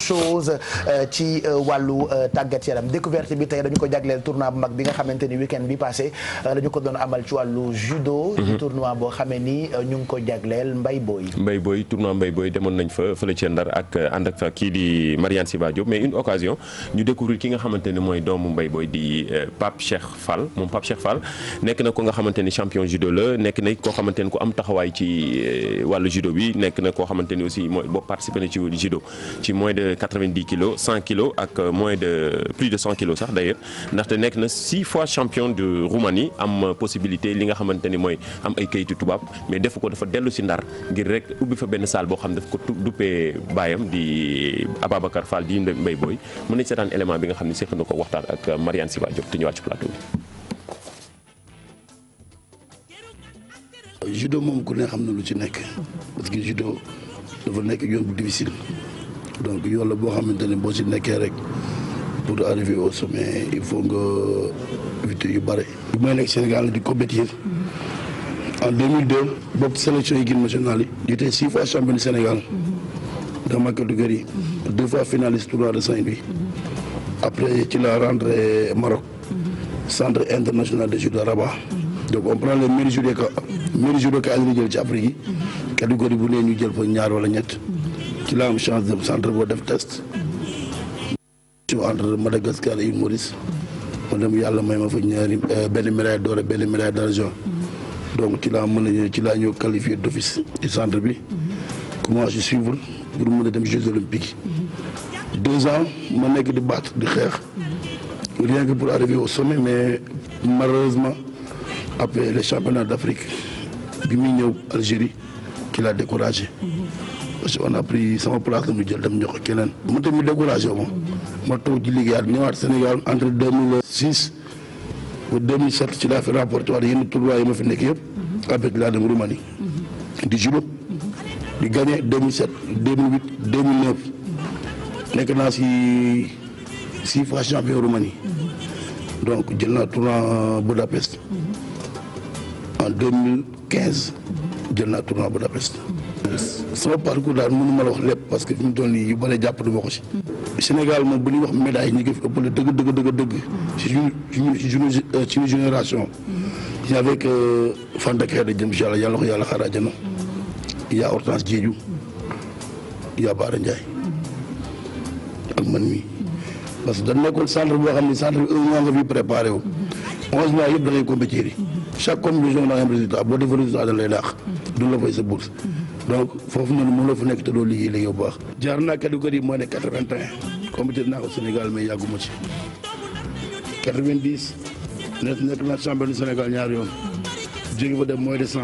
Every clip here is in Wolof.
chose ci wàllu tàggat yaram découverte bi tey dañu ko jagleel tournoi bu mag bi nga xamante ni week-end bi passé dañu ko doon amal ci wàllu judo. di tournoi boo xamee ni ñu ngi ko jagleel Mbaye Boye. Mbaye Boye tournoi Mbaye Boye demoon nañ fa fële ci Ndar ak ànd ak kii di Mariane Siba Diop mais une occasion ñu découvrir ki nga xamante ni mooy doomu Mbaye Boye di Pape Cheikh Fall moom Pape Cheikh Fall nekk na ko nga xamante ni champion judo la nekk na koo xamante ni ku am taxawaay ci wàllu judo bi nekk na koo xamante ni aussi mooy boo participé na ci judo ci moins de 90 kilos 100 kilos ak moins de plus de 100 kilos sax d'ailleurs ndaxte nekk na 6 fois champion de Roumanie am possibilité li nga xamante ni mooy am ay kayitu tubaab mais defu ko dafa dellu si Ndar ngir rek ubbi fa benn salle boo xam daf ko duppee baayam di Ababacar Fall di Mbaye Boye mën nañ seetaan élément bi nga xam ne seq na ko waxtaan ak Mariane Siba Diop te ñëwaat ci plateau bi. judo moom ku ne xam na lu ci nekk parce que judo dafa nekk yoon bu difficile. donc yoon la boo xamante ne boo ci nekkee rek pour arriver au sommet il faut nga éviter yu bare. bi may nekk Sénégal di compétir en 2002 bokk sélection équipe nationale yi. j'étais 6 fois champion du Sénégal dans ma catégorie 2 fois finaliste tournoi de Saint-Louis. après ci la rentrée Maroc centre international de judo Rabat. donc on prend les meilleurs judokas yi jël ci Afrique yi catégorie bu ne ñu jël fa ñaar wala ñett. ci la am chance de centre boo def test entre Madagascar et Maurice ma dem yàlla may ma fa ñaari benn médaille d'or et benn médaille d'argent donc ci laa mën a ci laa ñëw qualifié d'office ci centre bi commencé suivre pour mën a dem Jeux olympiques 2 ans ma nekk di battre di xeex rien que pour arriver au sommet mais malheureusement après les championnats d'Afrique bi muy ñëw Algérie ki l'a découragé parce que on a pris sama place la mu jël dem ñox keneen man tamit découragé wu ma toog ci liggéeyaat ñëwaat Sénégal entre 2006 ba 2007 ci laa fi rapporté waat yenn tournois yi ma fi nekk yëpp avec laa dem Roumanie di judo di gagné 2007 2008 2009 nekk naa si 6 fois champion Roumanie donc jël naa tournoi Budapest en 2015 jël naa tournoi Budapest. sama parcours daal mënu ma la wax lépp parce que fi mu toll nii yu bëri jàpp du ma ko si. Sénégal moom bu ñuy wax médaille ñi ngi fi ëppale dëgg si suñu génération. y avait que Fanta Kéré jëm si yàlla ko yàlla xaaral àjjana. y a Hortense Diédhiou y a Bara Ndiaye ak man mi parce que dañ nekkoon centre boo xam ne centre bi 1 mois nga fi préparé wu. 11 mois yëpp da ngay compétir chaque compétition da ngay am résultat boo defee résultat da lay dàq. du la fay sa bourse. donc foofu noonu moom la fa nekk te doo liggéey bu baax. jaar naa catégorie mooy ne 81 compétir naa ko Sénégal mais yàgguma ci 90 nekk naa champion du Sénégal ñaari yoon jóge fa dem moins de 100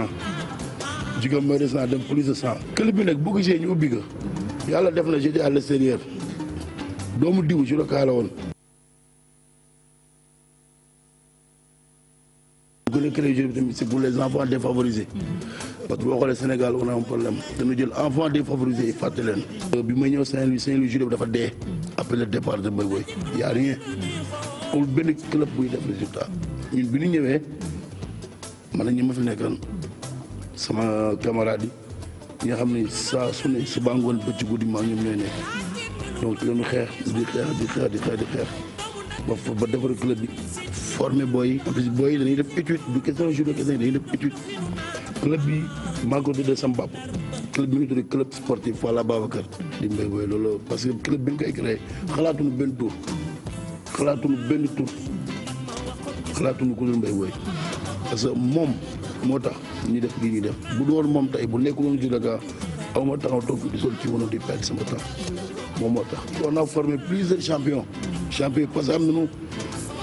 jóge moins de 100 dem plus de 100. club bi nag bu gisee ñu ubbi ko yàlla def na j'étais à l'extérieur doomu diw ci local la woon. bu gën a créé jeu tamit c'est pour les enfants défavorisés. parce que boo xoolee Sénégal on a un problème dañu jël enfants défavorisés yi fàtte leen. bi may ñëw Saint-Louis judo bi dafa dee après le départ de Mbaye Boye y a rien amul benn club buy def résultat ñun bi ñu ñëwee man na ñi ma fi nekkoon sama camarade yi nga xam ne saa su ne suba ngoon bëccëg guddi maa ñoom ñooy nekk donc ci lañu xeex di xeex ba defar club bi formé booy yi en plus booy yi dañuy def étude du question judo kese dañuy def étude. club bi maa ngi ko tuddee sama bopp club bi nga tuddee club sportif Falla Babacar di Mbaye Boye loolu parce que club bi nga koy créé xalaatuñu benn tour xalaatuñu ku dul Mbaye Boye parce que moom moo tax ñu def lii ñuy def bu doon moom tey bu nekkul woon judoka aw ma taxaw toog di sol ci woon di perdre sama temps moom moo tax. on a formé plusieurs champions parce que am nañu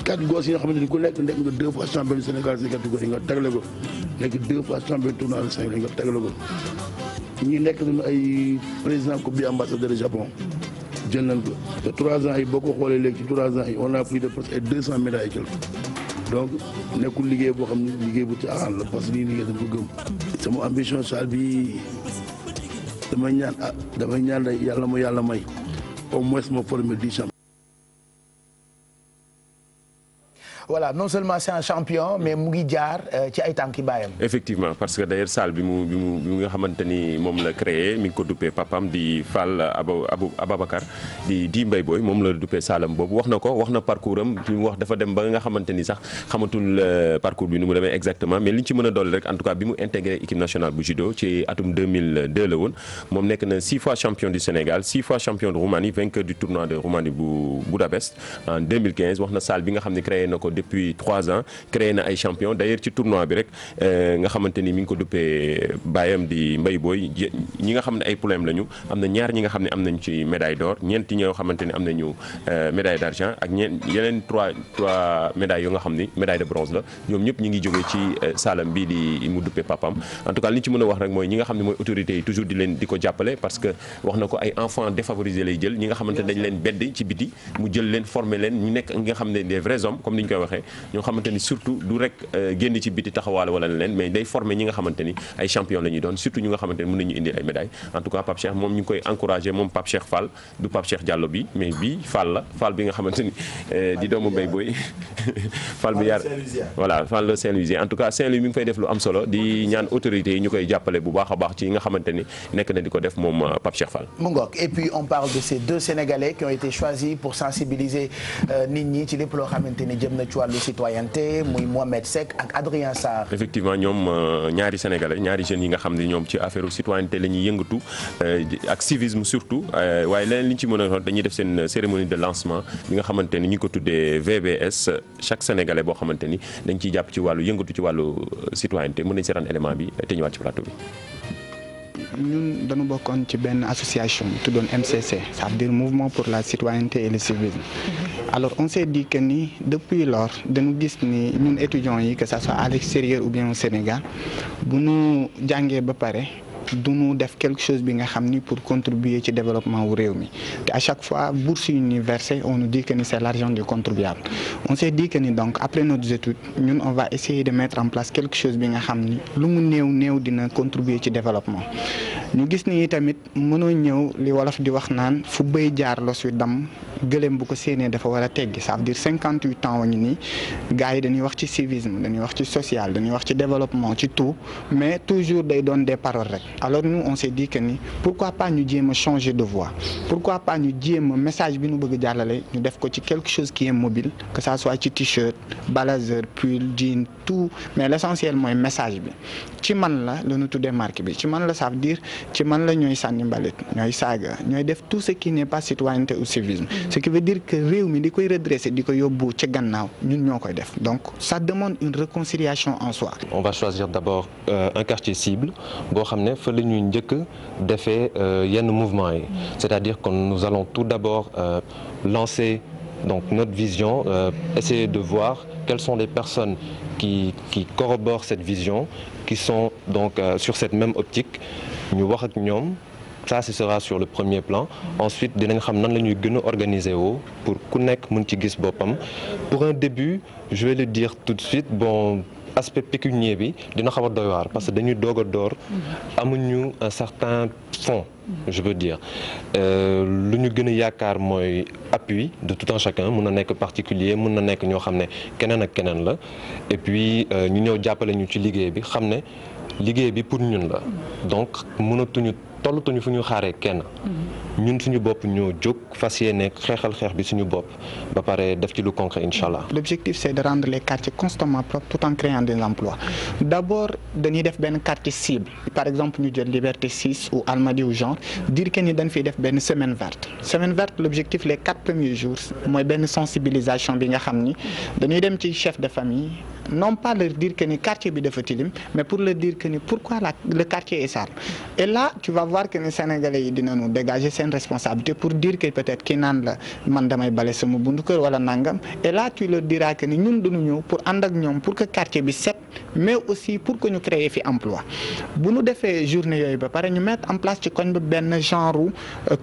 4 gosses yi nga xamante ni ku nekk nga 2 fois champion du Sénégal si catégorie nga tegle ko. nekk 2 fois champion tournoi de Saint-Louis nga tegal ko ñi nekk nañu ay président coupe bi ambassadeur du Japon jël nañ ko te 3 ans yi boo ko xoolee léegi ci 3 ans yi on a plus de presque 200 médailles jël donc nekkul liggéey boo xam ne liggéey bu caaxaan la parce que lii liggéey dañ ko gëm. sama ambition salle bi damay ñaan yàlla may au moins ma former 10 champions. voilà non seulement c'est un champion mais mu ngi jaar ci ay tànki baayam. effectivement parce que d'ailleurs salle bi mu nga xamante ni moom la créé mi ngi ko duppee papam di Fall Ababacar di Mbaye Boye moom la duppee saalam boobu wax na parcours am li mu wax dafa dem ba nga xamante ni sax xamatul parcours bi nu mu demee exactement mais li ñu ci mën a dolli rek en tout cas bi mu intégré équipe nationale bu judo ci atum 2002 la woon moom nekk na 6 fois champion du Sénégal 6 fois champion de Roumanie vainqueur du tournoi de Roumanie bu Budapest en 2015 wax na salle bi nga xam ne créé na ko depuis 3 ans créé na ay champion d'ailleurs ci tournoi bi rek nga xamante ni mi ngi ko duppee baayam di Mbaye Boye ñi nga xam ne ay problème lañu am na ñaar ñi nga xam ne am nañ ci médaille d'or ñeenti ñoo xamante ni am nañu médaille d'argent ak yeneen trois médailles yoo nga xam ni médaille de bronze la ñoom ñëpp ñi ngi jógee ci salam bi di mu duppee papam en tout cas li ñu ci mën a wax rek mooy ñi nga xam ne mooy autorités yi toujours di ko jàppale parce que wax na ko ay enfants défavorisés lay jël ñi nga xamante ne dañ leen bedd ci biti mu jël leen former leen ñu nekk nga xam ne des vrais hommes comme ni ñu koy waxee ñoo xamante ni surtout du rek génn ci biti taxawaale wala leen mais day former ñi nga xamante ni ay champion la ñuy doon surtout ñi nga xamante ni mën nañu indi ay médailles en tout cas Pape Cheikh moom ñu ngi koy encourager moom Pape Cheikh Fall du Pape Cheikh Diallo bi mais bii Fall la Fall bi nga xamante ni di doomu Mbaye Boye Fall bi yar voilà Fall la Saint-Louisien en tout cas Saint-Louis mi ngi fay def lu am solo di ñaan autorités yi ñu koy jàppale bu baax a baax ci nga xamante ni nekk na di ko def moom Pape Cheikh Fall. mu ngoog et puis on parle de ces 2 Sénégalais qui ont été choisis pour sensibiliser nit ñi ci lépp loo xamante ni jëm na ci wàllu citoyenneté muy Mohamed Seck ak Adrien Sarr. effectivement ñoom ñaari Sénégalais ñaari jeunes yi nga xam ne ñoom ci affaire citoyenneté la ñuy yëngatu ak civisme surtout waaye leneen li ñu ci mën a dañuy def seen cérémonie de lancement bi nga xamante ni ñu ngi ko tuddee VBS chaque Sénégalais boo xamante ni dañ ciy jàpp ci wàllu yëngatu ci wàllu citoyenneté mën nañ seetaan élément bi te ñëwaat ci plateau bi. ñun dañu bokkoon ci benn association tuddoon MCC ça veut dire mouvement pour la citoyenneté et le civisme alors on s'est dit que ni depuis lors dañu gis ni ñun étudiants yi que ça soit à l'extérieur ou bien au Sénégal bu ñu jàngee ba pare duñu def quelque chose bi nga xam ni pour contribuer ci développement wu réew mi te à chaque fois bourse yu ñuy versé on nous dit que ni c'est l'argent du contribuable on s'est dit que ni donc après nos études ñun on va essayer de mettre en place quelque chose bi nga xam ni lu mu néew dina contribuer ci développement ñu gis ni tamit mënoo ñëw li wolof di wax naan fu bëy jaar los wi dam gëléem bu ko séenee dafa war a teggi ça veut dire 58 ans wañu nii gars yi dañuy wax ci civisme dañuy wax ci social dañuy wax ci développement ci tout mais toujours day doon des paroles rek alors nous on s'est dit que ni pourquoi pas ñu jéem a changer de voie pourquoi pas ñu jéem a message bi ñu bëgg jàllale ñu def ko ci quelque chose qui est mobile que ça soit ci t-shirt blazer pull jean tout mais l'essentiel mooy message bi ci man la ñu tuddee marque bi ci man la ça veut dire ci man la ñooy sànni mbalit ñooy saaga ñooy def tout ce qui n'est pas citoyenneté ou civisme ce qui veut dire que réew mi di koy redresser di ko yóbbu ci gannaaw ñun ñoo koy def donc ça demande une réconciliation en soi. On va choisir d'abord un quartier cible boo xam ne fa la ñuy njëkk defee yenn mouvement yi c'est-à-dire que nous allons tout d'abord lancer donc notre vision essayer de voir quelles sont les personnes qui corroborent cette vision qui sont donc sur cette même optique ñu wax ak ñoom ça ce sera sur le premier plan ensuite dinañ xam nan la ñuy gën a organiser woo pour ku nekk mën ci gis boppam pour un début je vais le dire tout de suite bon aspect pécunier bi dina xaw a doy waar parce que dañuy doog a door amuñu un certain fonds je veux dire lu ñu gën a yaakaar mooy appui de tout un chacun mun na nekk particulier mun na nekk ñoo xam ne keneen ak keneen la et puis ñu ñëw jàppale ñu ci liggéey bi xam ne liggéey bi pour ñun la donc mënatuñu tollatuñu fu ñu xaaree kenn ñun suñu bopp ñoo jóg fas yéene xeexal xeex bi suñu bopp ba pare def ci lu concret incha allah. L'objectif c'est de rendre les quartiers constamment propres tout en créant des emplois d'abord dañuy def benn quartier cible par exemple ñu jël Liberté 6 ou Almadies ou genre dire que ni dañ fiy def benn semaine verte l'objectif les 4 premiers jours mooy benn sensibilisation bi nga xam ni dañuy dem ci chef de famille non pas leur dire que ni quartier bi dafa tilim mais pour leur dire que ni pourquoi le quartier est sale et là tu vas voir que ni Sénégalais yi dinañu dégager seen responsabilité pour dire que peut-être ki naan la man damay bale sama buntu kër wala nangam et là tu leur diras que ni ñun duñu ñëw pour ànd ak ñoom pour que quartier bi set mais aussi pour que ñu créer fi emploi bu ñu defee journée yooyu ba pare ñu mettre en place ci koñ ba benn genre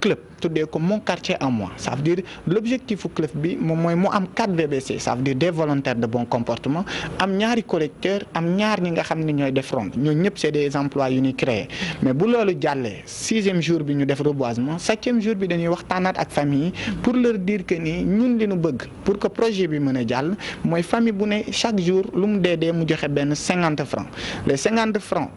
club tuddee ko mon quartier en moi. Ça veut dire l'objectif u club bi moom mooy mu am 4 VBC, ça veut dire des volontaires de bon comportement, am ñaari collecteurs, am ñaar ñi nga xam ne ñooy def ronde, ñoo ñëpp c'est des emplois yu ñuy créé. Mais bu loolu jàllee 6e jour bi ñu def reboisement, 7e jour bi dañuy waxtaanaat ak famille yi pour leur dire que ni ñun li ñu bëgg pour que projet bi mën a jàll mooy famille bu ne chaque jour lu mu dee mu joxe benn 50 francs. Les 50 francs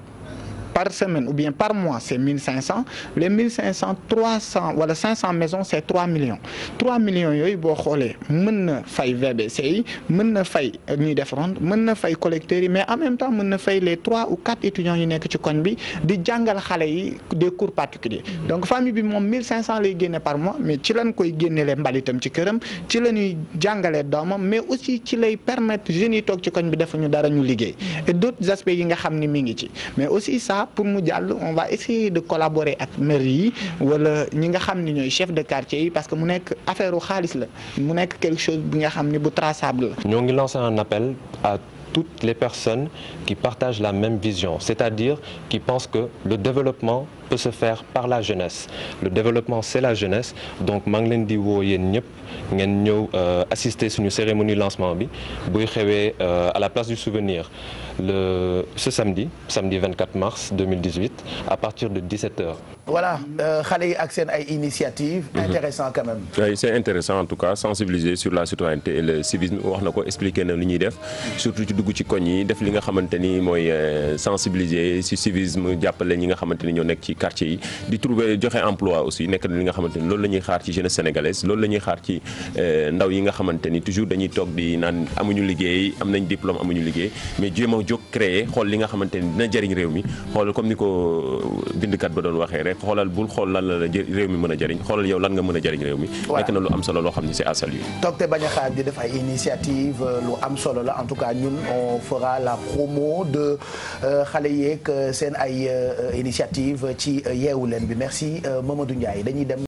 par semaine ou bien par mois c'est 1500, les 1500 300 wala 500 maisons c'est 3 millions. 3 millions yooyu boo xoolee mën na fay VBC yi, mën na fay ñuy def ronde, mën na fay collecteurs yi, mais en même temps mën na fay les 3 ou 4 étudiants yu nekk ci koñ bi di jàngal xale yi des cours particuliers. Donc famille bi moom 1500 lay génne par mois, mais ci lañ koy génnelee mbalitam ci këram, ci la ñuy jàngalee doomam, mais aussi ci lay permettre jeunes yi toog ci koñ bi defuñu dara ñu liggéey. Et d'autres aspects yi nga xam ni mi ngi ci, mais aussi ça pour mu jàll on va essayer de collaborer ak maire yi wala ñi nga xam ni ñooy chef de quartier yi, parce que mu nekk affaire u xaalis la, mu nekk quelque chose bi nga xam ni bu traçable la. ñoo ngi lancer un appel à toutes les personnes qui partagent la même vision, c'est-à-dire qui pensent que le développement peut se faire par la jeunesse. Le développement c'est la jeunesse, donc maa ngi leen di woo yéen ñëpp ngeen ñëw assister suñu cérémonie lancement bi buy xewee à la place du souvenir ce samedi 24 mars 2018 à partir de 17h. Voilà xale yi ak seen ay initiatives. Intéressant quand même. Oui, c'est intéressant en tout cas, sensibiliser sur la citoyenneté et le civisme, wax na ko, expliquer na li ñuy def, surtout ci dugg ci koñ yi def li nga xamante ni mooy sensibiliser ci civisme, jàppale ñi nga xamante ni ñoo nekk ci quartier yi, di trouver joxe emploi aussi nekk na li nga xamante ni loolu la ñuy xaar ci jeunesse sénégalaise, loolu la ñuy xaar ci ndaw yi nga xamante ni toujours dañuy toog di naan amuñu liggéey, am nañ diplôme amuñu liggéey, mais jéem a jóg créer xool li nga xamante ni dina jëriñ réew mi, xool comme ni ko bindkat ba doon waxee rek, xoolal bul xool lan la réew mi mën a jëriñ, xoolal yow lan nga mën a jëriñ réew mi. Nekk na lu am solo loo xam ni c'est à saluer. toog te bañ a xaar di def ay initiative lu am solo la. En tout cas ñun on fera la promo de xale yeeg seen ay initiative ci yeewu leen bi. Merci Mamadou Ndiaye. Dañuy dem